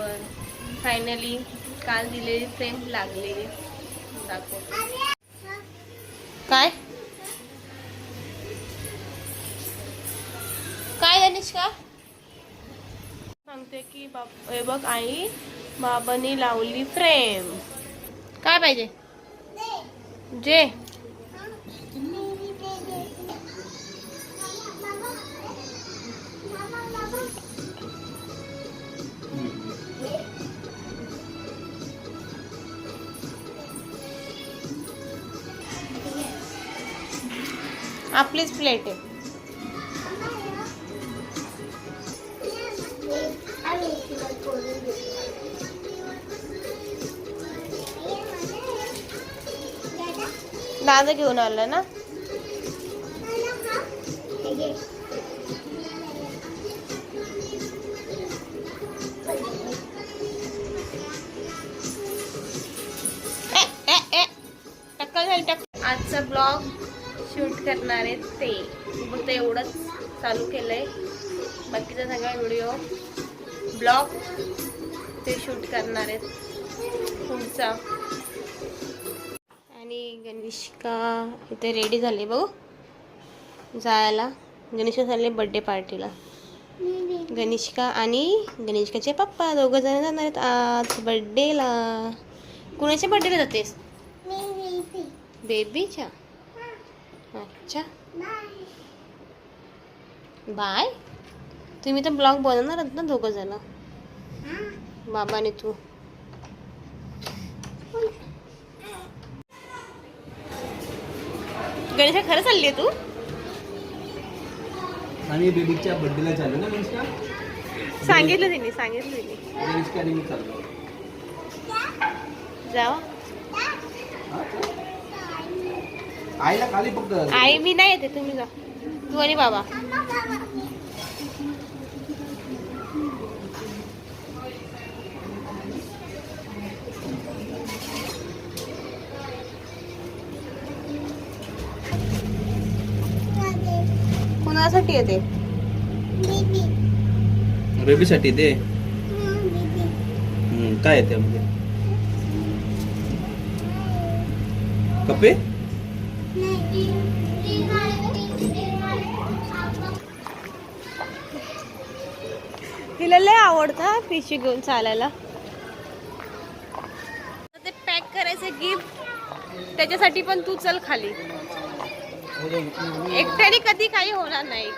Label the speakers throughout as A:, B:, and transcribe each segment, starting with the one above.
A: तर फायनली काल दिलेली फ्रेम लागले. दाखव काय काय गणेशका सांगते की हे बघ आई बाबांनी लावली फ्रेम. काय पाहिजे जे आपलीच प्लेट आहे. दादा घेऊन आला ना. टक्कल झाली टक्कल. आजचा ब्लॉग शूट करणार आहे ते फक्त एवढंच चालू केलंय. बाकीचा सगळा व्हिडिओ ब्लॉग ते शूट करणार आहेत पुढचा. आणि गणेशका इथे रेडी झाली बघू जायला. गणेशका चालले बर्थडे पार्टीला. गणेशका आणि गणेशकाचे पप्पा दोघं जण जाणार आहेत आज बर्थडेला. कुणाच्या बर्थडेला जातेस? बेबीच्या. अच्छा बाय. तुम्ही तर ब्लॉग बनवणार आहात ना दोघं जण बाबा आणि तू. गणेशा खरं चालली आहे तू?
B: आणि बेबीच्या बर्थडेला चालू ना गणेशका.
A: सांगितलं तिने
B: गणेशका आणि मी चाललो.
A: जावा.
B: आईला खाली फक्त
A: आई मी नाही येते तुम्ही जा तू आणि बाबा. कोणासाठी येते?
B: बेबीसाठी ते काय येते म्हणजे कपे.
A: तिला लय आवडतं पिशवी घेऊन चालायला. ते पॅक करायचं गिफ्ट त्याच्यासाठी पण तू चल खाली. एकट्याने कधी काही होणार नाही.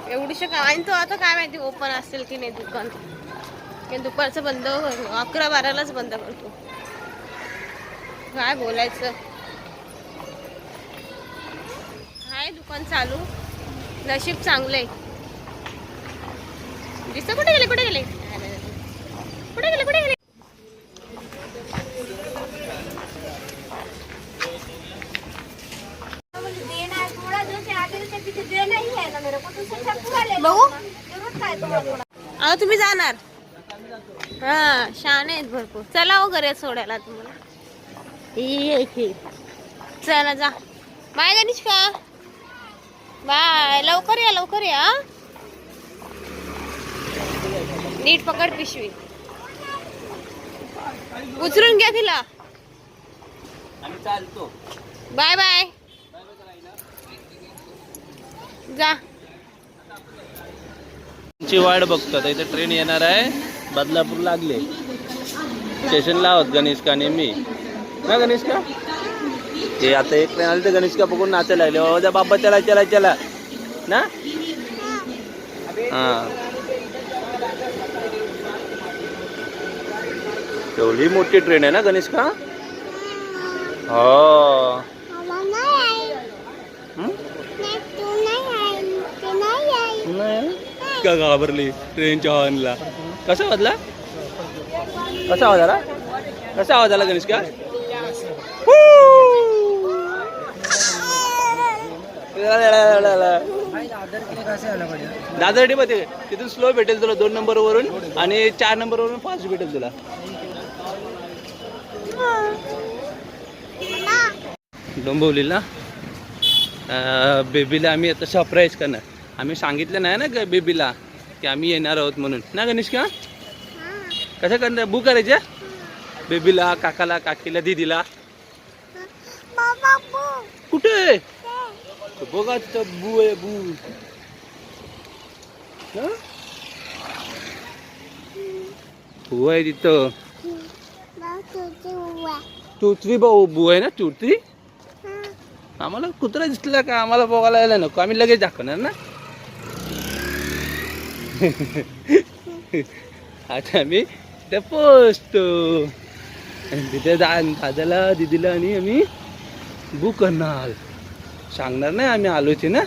A: एवढीशा का आणि तो आता काय माहिती ओपन असेल की नाही दुकान. दुपारचं बंद करतो 11-12लाच बंद करतो. काय बोलायचं. हाय दुकान चालू. नशीब चांगलंय. दिसतं कुठे गेले कुठे गेले कुठे गेले कुठे गेले. बघू आता तुम्ही जाणार. हा शहाणे आहेत भरपूर. चला हो घरी सोडायला तुम्हाला. चला जा. बाय गणेशका बाय. लवकर या लवकर या. नीट पकड पिशवी. उचलून घ्या तिला. बाय बाय जा.
B: वाट बघतो इथे ट्रेन येणार आहे. बदलापूर लागले स्टेशनला आहोत गणेशका आणि मी ना. गणेशका ते आता एक ट्रेन आली तर गणेशका बघून नाचायला लागले. बाबा चला चला चला ना. हा एवढी मोठी ट्रेन आहे ना गणेशका. हो का घाबरली ट्रेनच्या हॉर्नला. कसा वाजला कसा आवाज आला कसा आवाज आला गणेशका. दादरडी मध्ये तिथून स्लो भेटेल तुला 2 नंबरवरून आणि 4 नंबरवरून फास्ट भेटेल तुला. डोंबिवलीला बेबीला आम्ही आता सरप्राईज करणार. आम्ही सांगितलं नाही ना बेबीला की आम्ही येणार आहोत म्हणून ना गणेशका. कसं करणार बू करायच्या बेबीला, काकाला, काकीला, दीदीला. कुठे बघा तिथं बू आहे बू. बू आहे तिथं. तुतवी भाऊ बू आहे ना तुतवी. आम्हाला कुत्रा दिसला का आम्हाला बघायला यायला नको, आम्ही लगेच दाखवणार ना. आता आम्ही ते पोचतो तिथे दादाला दीदीला आणि आम्ही बुक करणार. सांगणार नाही आम्ही आलोच ना.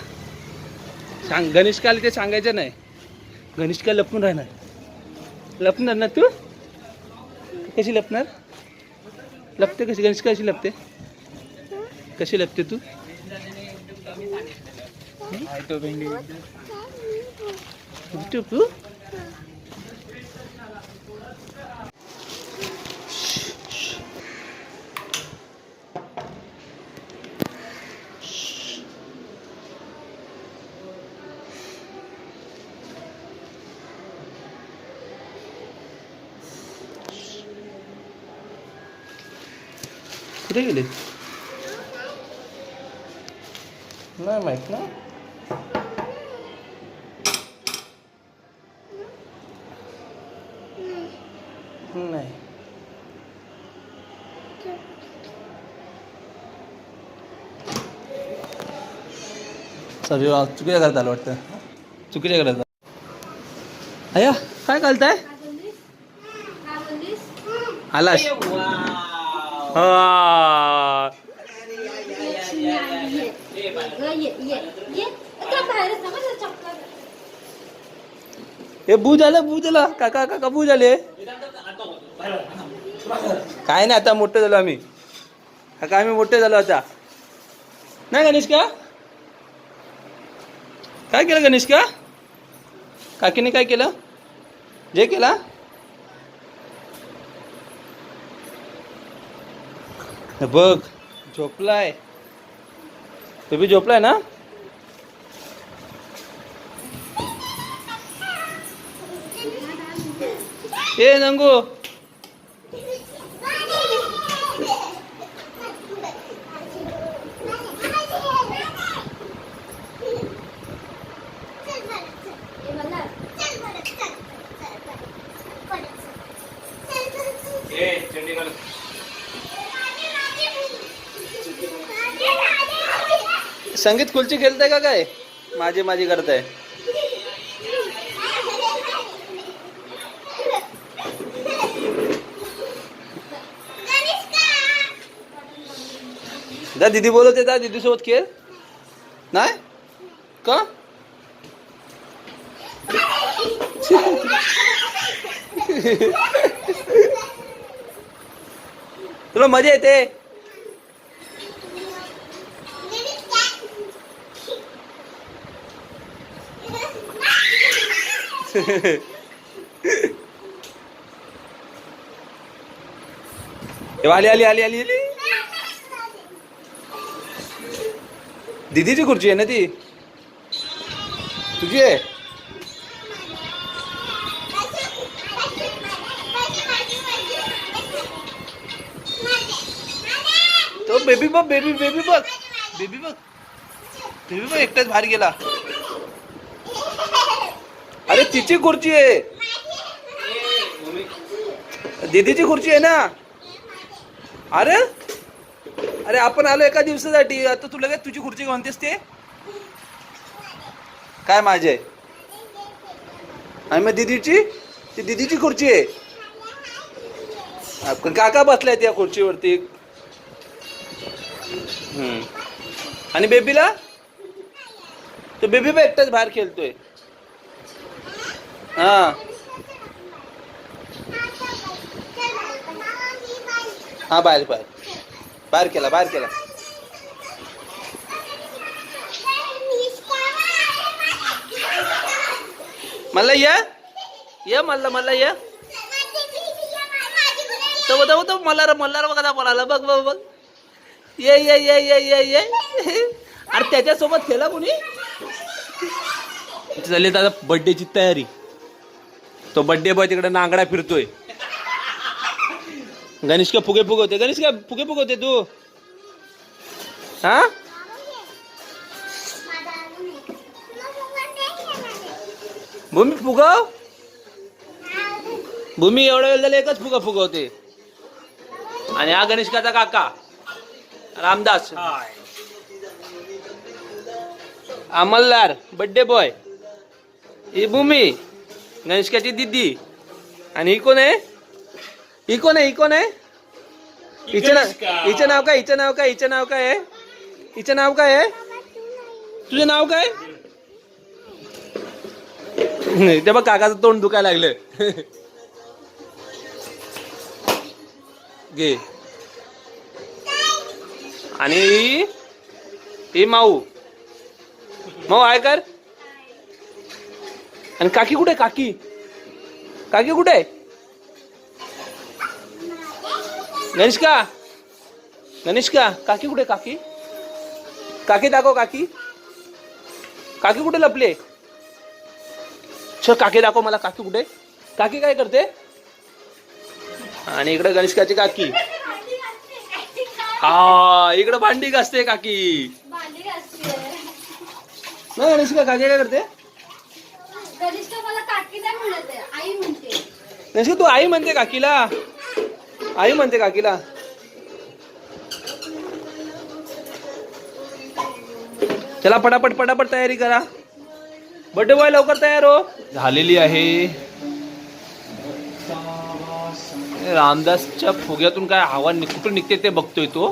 B: गणेशका आले ते सांगायचं नाही. गणेशका लपून राहणार. लपणार ना तू. कशी लपणार. लपते कशी गणेशका कशी लपते. कशी लपते तू. तू कुठे गेले नाही माहित ना. नाही सॉरी चुकीच्या घरात आलं वाटतं. चुकीच्या घरात अय्या काय घालताय. आलास हा. हे बू झालं काका काका बू झाले. काय नाही आता मोठे झालो आम्ही. काका आम्ही मोठे झालो आता नाही. गणेशका काय केलं. गणेशका काकीने काय केलं. जे केला बघ. झोपलाय तुम्ही. झोपलाय ना. ए नंगू संगीत खुर्ची खेळताय का काय. माझी करताय. दा दीदी बोलवते दा दीदी सोबत खेळ. नाही का तुला मजा येते. आली आली आली आली आली. दीदीची खुर्ची आहे ना ती. तुझी आहे. तो बेबी बघ बेबी बेबी बघ बेबी बघ बेबी बघ एकटाच बाहेर गेला. अरे तिची खुर्ची आहे. दीदीची खुर्ची आहे ना. अरे अरे आपण आलो एका दिवसासाठी. आता तू लगेच तुझी खुर्ची म्हणतेस ते काय माझे. आणि मग दीदीची ती दीदीची खुर्ची आहे. काका बसलाय त्या खुर्चीवरती. आणि बेबीला तो बेबी बा एकटाच बाहेर खेळतोय. हा हा बाहेर बाहेर बाहेर केला बाहेर केला. मला ये मला ये. तो मल्हार बघा बोलायला. बघ बघ बघ. ये ये ये ये ये ये अरे त्याच्यासोबत खेळला कोणी. झाली दादा बर्थडेची तयारी. तो बर्थडे बॉय तिकडे नांगडा फिरतोय. गणेश का फुगे फुगवते. गणेश का फुगे फुगवते तू. हा भूमी फुगव. भूमी एवढा वेळ झाला एकच फुगा फुगवते. आणि हा गणेशकाचा काका रामदास. Amaldar birthday boy. ही भूमी गणेशकाची दीदी. आणि ही कोण आहे. ही कोण आहे. ही कोण आहे. हिचं नाव काय. हिचं नाव काय. हिचं नाव काय आहे. हिचं नाव काय आहे. तुझं नाव काय. ते बघ काकाचं तोंड दुखायला लागलं. घे. आणि ही माऊ. माऊ आहे कर. आणि काकी कुठे. काकी काकी कुठे. गणेशका. गणेशका काकी कुठे. काकी काकी दाखव. काकी काकी कुठे लपले. काकी दाखव मला. काकी कुठे. काकी काय करते. आणि इकडे गणेशकाची काकी. हा इकडे भांडी घासते काकी. नाही गणेशका काकी काय करते. गणेशका तू आई म्हणते काकीला. आई म्हणते काकीला. चला पटापट पटापट तयारी करा. बर्थडे बॉय लवकर तयार हो. झालेली आहे. रामदासच्या फुग्यातून काय हवा कुठून निघते ते बघतोय तो.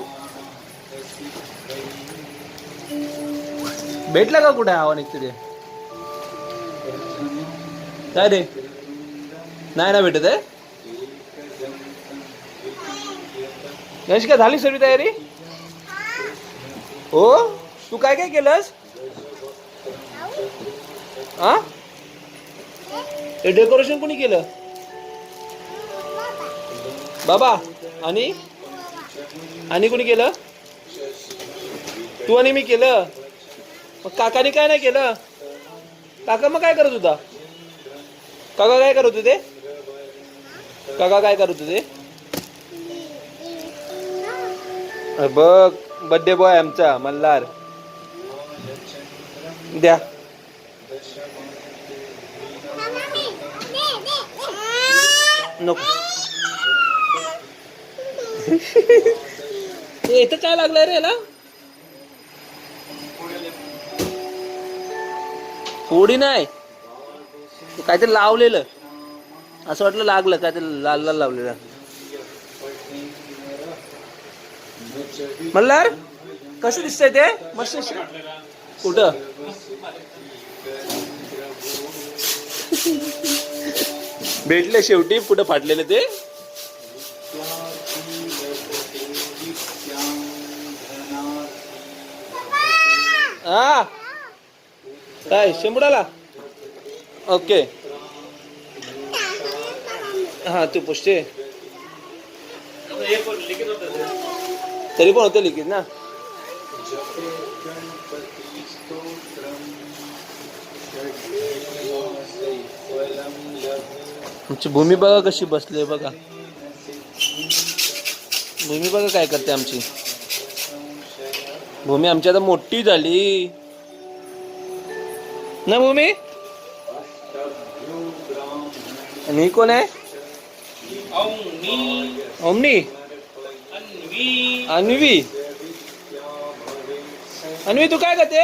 B: भेटला का कुठे हवा निघते ते. काय रे. नाही ना भेटत आहे. गणेश का झाली सर्व तयारी. हो तू काय काय केलंस. हा हे डेकोरेशन कोणी केलं. बाबा. आणि कोणी केलं. तू आणि मी केलं. मग काकाने काय नाही केलं. काका मग काय करत होता. काका काय करत होते. काका काय करत होते. बघ बर्थडे बॉय आमचा मल्हार. द्या. नको. इथं काय लागलंय रे याला. थोडी नाही काहीतरी लावलेलं. असं वाटलं लागलं काहीतरी लाल लाल लावलेलं. मल्हार कसं दिसतंय ते. मस्त. कुठं. भेटले शेवटी. कुठं फाटलेलं ते. हा काय शेंबुडाला. ओके. हा तू पुसते. तरी पण होते लिखित ना. आमची भूमी बघा कशी बसली बघा. भूमी बघा काय करते आमची. भूमी आमची आता मोठी झाली ना भूमी. आणि कोण आहे. ओमनी. अन्वी. अन्वी तू काय करते.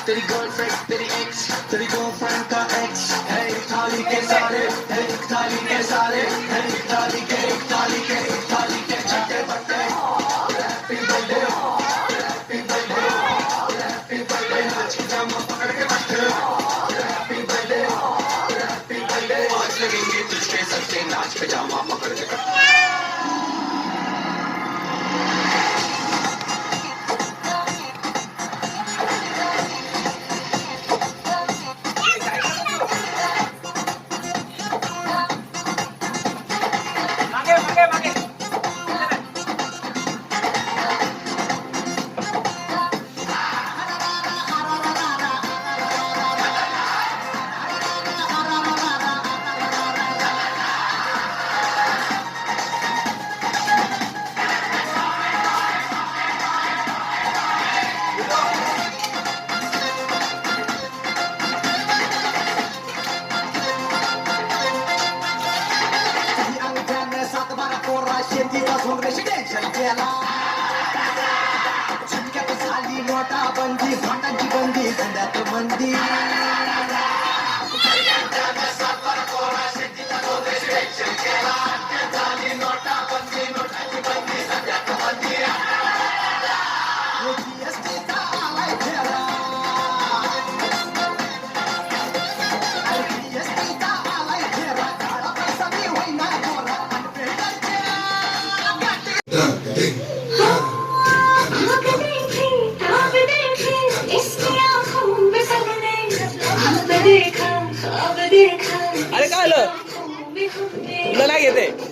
C: तेरी गर्लफ्रेंड तेरी एक्स तेरी गर्लफ्रेंड का एक्स है एक थाली के सारे है एक थाली के सारे है एक थाली के एक थाली के एक थाली के छठे बट्टे happy birthday happy birthday happy birthday नाच के जामा पकड़ के बैठे हैप्पी बर्थडे आज लगेंगे तुझके सबसे नाच पे जामा पकड़ के बंदी भांडांची बंदी धंद्यात मंदी
B: अरे काय आलं तुला नाही घेते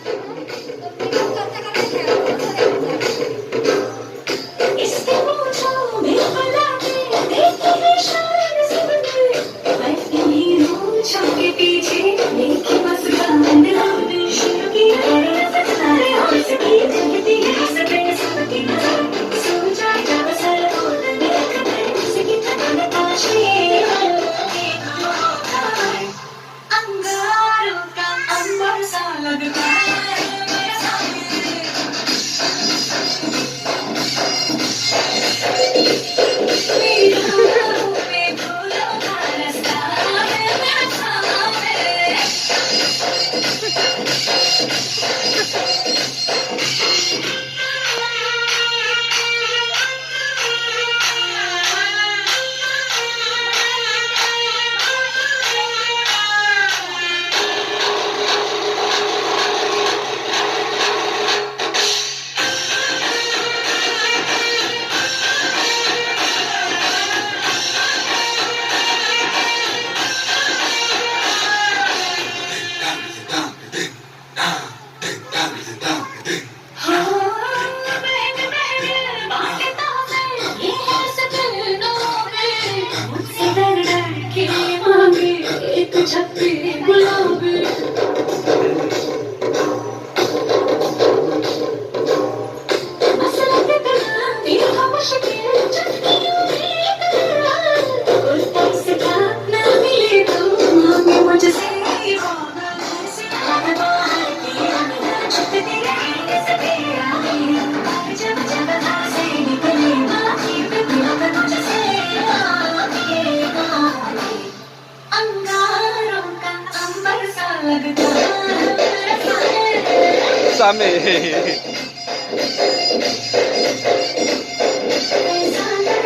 B: सामे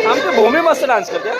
B: आमच्या भूमी मस्त डान्स करते.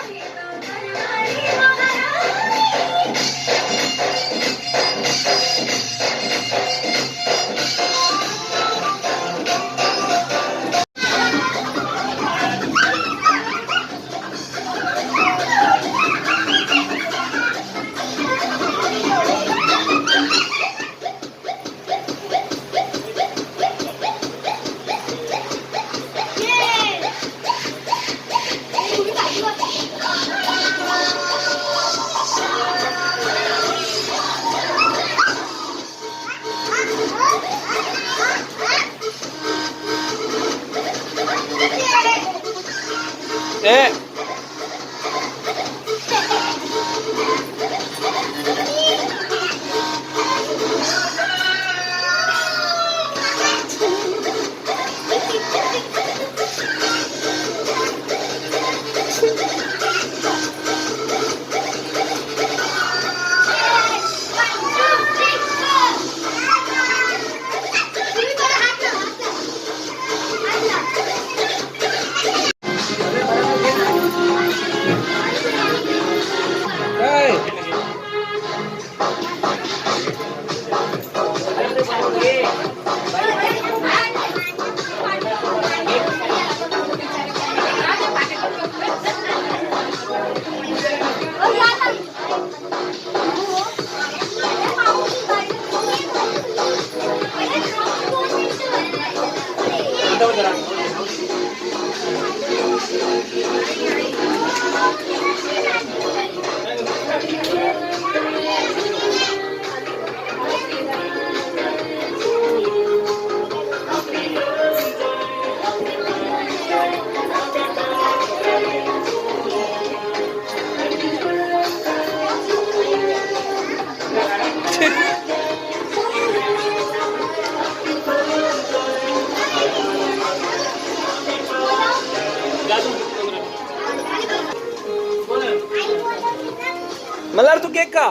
B: मला तू केक का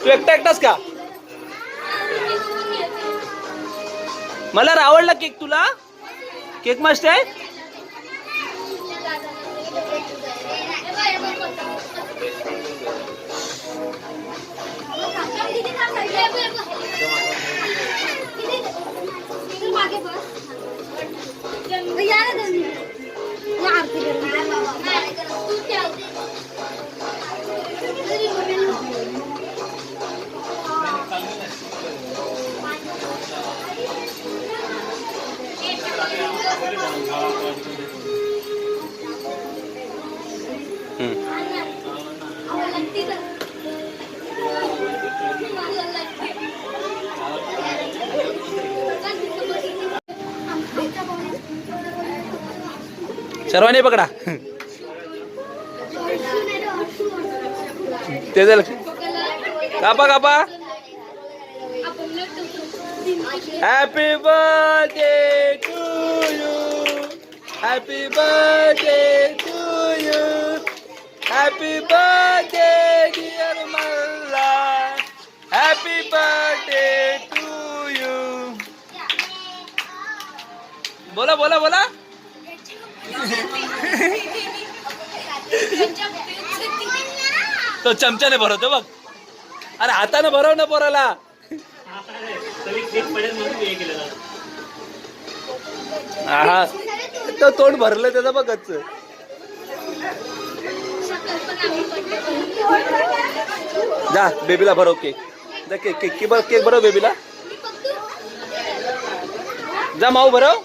B: तू एकटाच का मला आवडला केक तुला केक मस्त आहे सर्वांनी पकडा ते कापा कापा happy birthday to you happy birthday to you happy birthday dear Malla happy birthday to you बोला बोला बोला तो चमच्याने भरवतो बघ अरे हाताने भरव ना पोराला हा तो तोंड भरलं त्याचं बघच जा बेबीला भरव केक जा केक भरव बेबीला जा माऊ भरव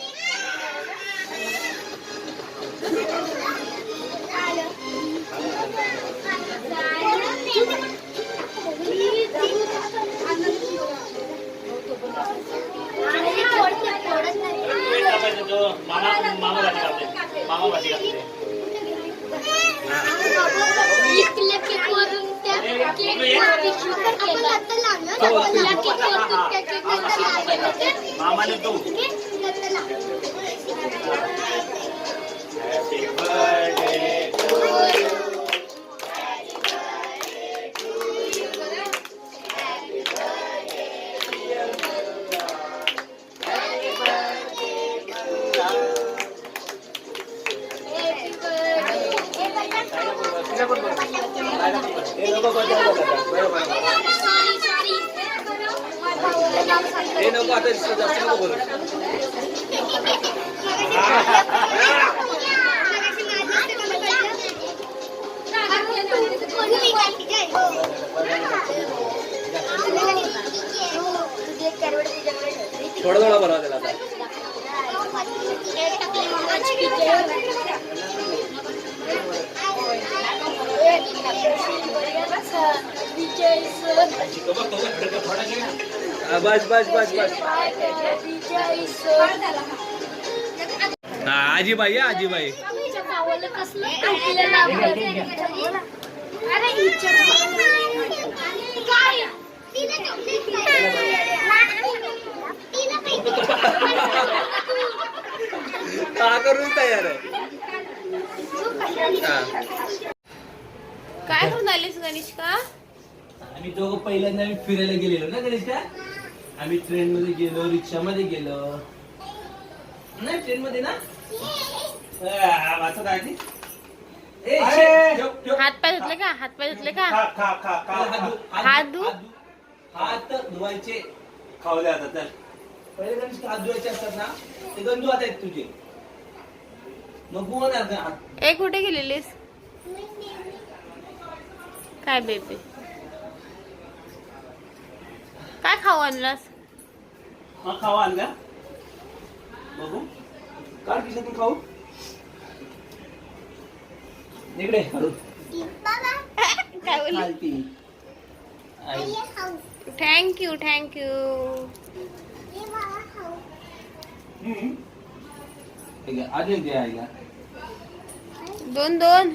B: हे नको आता जास्त नको बोलू. थोडा थोडा बनवा त्याला आता. बस बस बस बस. हा आजीबाई या आजीबाई. हा करून तयार आहे.
A: काय करून आलीस गणेशका?
B: आम्ही दोघं पहिल्यांदा आम्ही फिरायला गेलेलो ना गणेश का. आम्ही ट्रेन मध्ये गेलो, रिक्षामध्ये गेलो. नाही ट्रेन मध्ये ना. वाचत आहे ती.
A: हात पाय धुतले का? हात पाय धुतले का?
B: हात धुवायचे. खावले आता तर पहिले गणेश हात धुवायचे असतात ना, ते गंदू हात आहेत तुझे. मग होणार का हात?
A: ए कुठे गेलेलीस? काय बेबी काय खाऊ आणलास?
B: हा खावा आणला बघू. काढ खिशातून खाऊ. इकडे हळू.
A: काय बोलली?
B: खालती.
A: Thank you thank you.
B: आधी दे आईला.
A: दोन दोन.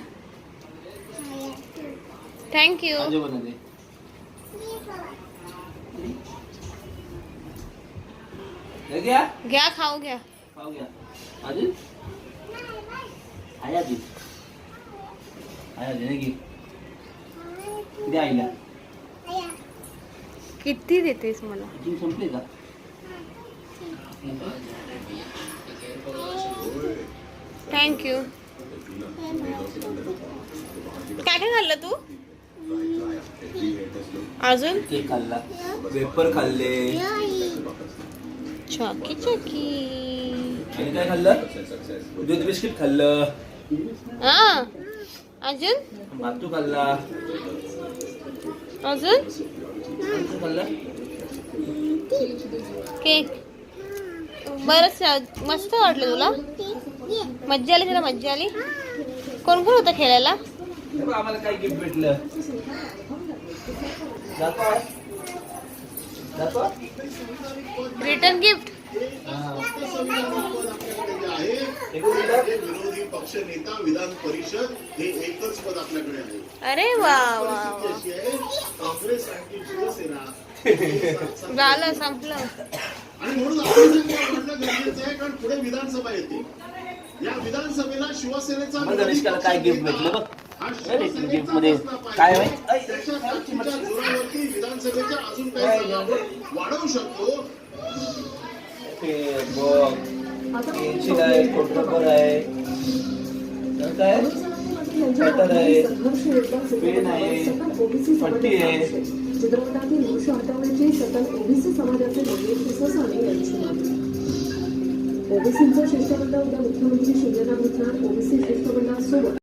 A: थँक्यू.
B: आजोबांना दे. हे घ्या.
A: घ्या खाऊ घ्या.
B: खाऊ घ्या. अजून आहे अजून. आहे अजून घे. दे आईला.
A: किती देतेस मला?
B: अजून संपले का?
A: थँक्यू. काय काय खाल्लं तू अजून?
B: केक खाल्ला, वेपर खाल्ले.
A: चॉकी चॉकी.
B: आणि काय खाल्लं? दूध बिस्किट खाल्लं.
A: हा अजून?
B: मातू खाल्ला.
A: अजून
B: खाल्लं.
A: केक. बरं मस्त वाटलं तुला? मज्जा आली तुला? मज्जा आली? कोण कोण होतं खेळायला?
B: आम्हाला काय गिफ्ट भेटलं?
A: Return gift.
D: विरोधी पक्ष नेता विधान परिषद हे एकच पद आपल्याकडे आहे.
A: अरे वा वा वा.
D: काँग्रेस आणि शिवसेना
A: झालं संपलं.
D: आणि म्हणून आपण वाढणं गरजेचं आहे, कारण पुढे विधानसभा येते. या विधानसभेला शिवसेनेचा
B: गणेशकाला काय गिफ्ट भेटलं बघ. गिफ्ट मध्ये काय
D: त्याच्या ताकदीच्या जोरावरती विधानसभेच्या अजून काही जागा आपण वाढवू शकतो.
B: पेन्सिल आहे, फोटोपेपर आहे, काय कटर आहे, पेन आहे, पट्टी आहे.
E: चित्रपटातील दोष हटवण्याचे सकल ओबीसी समाजाचे निर्णय यांचे ओबीसींचं शिष्टमंडळ उद्या मुख्यमंत्री शिंदेना भेटणार. ओबीसी शिष्टमंडळासोबत